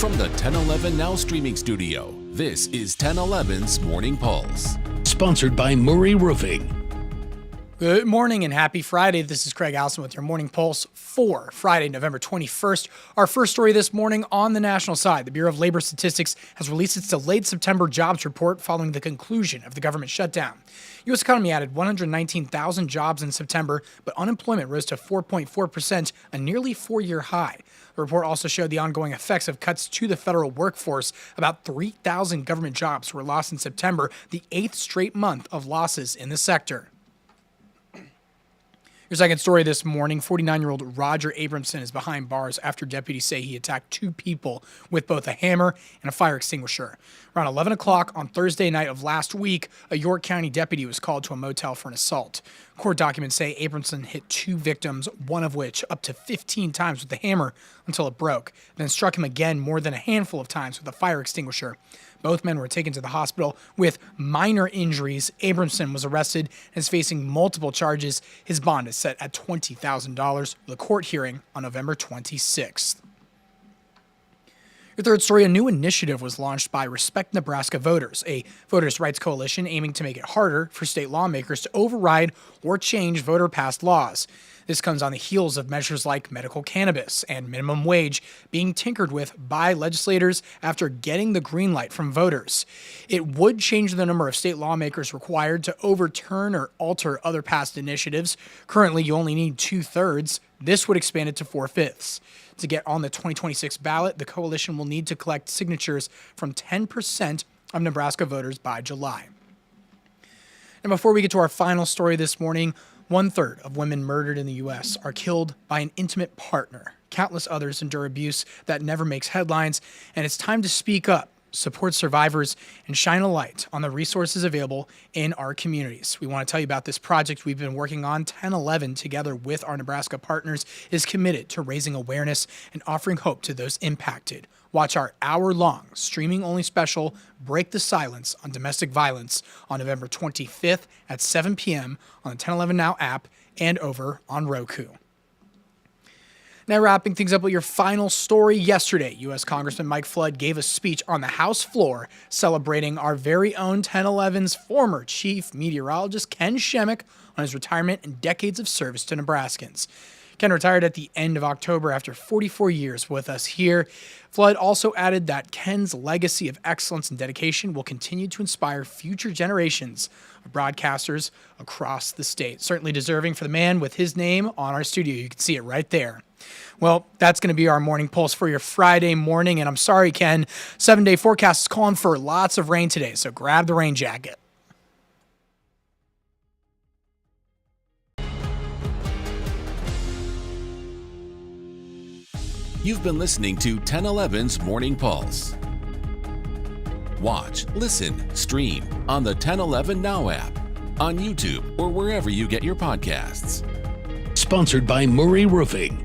From the 1011 Now streaming studio, this is 1011's Morning Pulse. Sponsored by Murray Roofing. Good morning and happy Friday. This is Craig Allison with your Morning Pulse for Friday, November 21st. Our first story this morning on the national side. The Bureau of Labor Statistics has released its delayed September jobs report following the conclusion of the government shutdown. U.S. economy added 119,000 jobs in September, but unemployment rose to 4.4%, a nearly four-year high. The report also showed the ongoing effects of cuts to the federal workforce. About 3,000 government jobs were lost in September, the eighth straight month of losses in the sector. Your second story this morning, 49-year-old Roger Abramson is behind bars after deputies say he attacked two people with both a hammer and a fire extinguisher. Around 11 o'clock on Thursday night of last week, a York County deputy was called to a motel for an assault. Court documents say Abramson hit two victims, one of which up to 15 times with the hammer until it broke, then struck him again more than a handful of times with a fire extinguisher. Both men were taken to the hospital with minor injuries. Abramson was arrested and is facing multiple charges. His bond is set at $20,000. The court hearing on November 26th. Your third story, a new initiative was launched by Respect Nebraska Voters, a voters' rights coalition aiming to make it harder for state lawmakers to override or change voter-passed laws. This comes on the heels of measures like medical cannabis and minimum wage being tinkered with by legislators after getting the green light from voters. It would change the number of state lawmakers required to overturn or alter other past initiatives. Currently, you only need 2/3. This would expand it to 4/5. To get on the 2026 ballot, the coalition will need to collect signatures from 10% of Nebraska voters by July. And before we get to our final story this morning, 1/3 of women murdered in the U.S. are killed by an intimate partner. Countless others endure abuse that never makes headlines, and it's time to speak up, support survivors, and shine a light on the resources available in our communities. We want to tell you about this project we've been working on. 1011, together with our Nebraska partners, is committed to raising awareness and offering hope to those impacted. Watch our hour-long, streaming-only special, Break the Silence on Domestic Violence, on November 25th at 7 p.m. on the 1011 Now app and over on Roku. Now wrapping things up with your final story. Yesterday, U.S. Congressman Mike Flood gave a speech on the House floor celebrating our very own 1011's former chief meteorologist, Ken Siemek, on his retirement and decades of service to Nebraskans. Ken retired at the end of October after 44 years with us here. Flood also added that Ken's legacy of excellence and dedication will continue to inspire future generations of broadcasters across the state. Certainly deserving for the man with his name on our studio. You can see it right there. Well, that's going to be our morning pulse for your Friday morning. And I'm sorry, Ken, 7-day forecast is calling for lots of rain today, so grab the rain jacket. You've been listening to 1011's Morning Pulse. Watch, listen, stream on the 1011 Now app, on YouTube, or wherever you get your podcasts. Sponsored by Murray Roofing.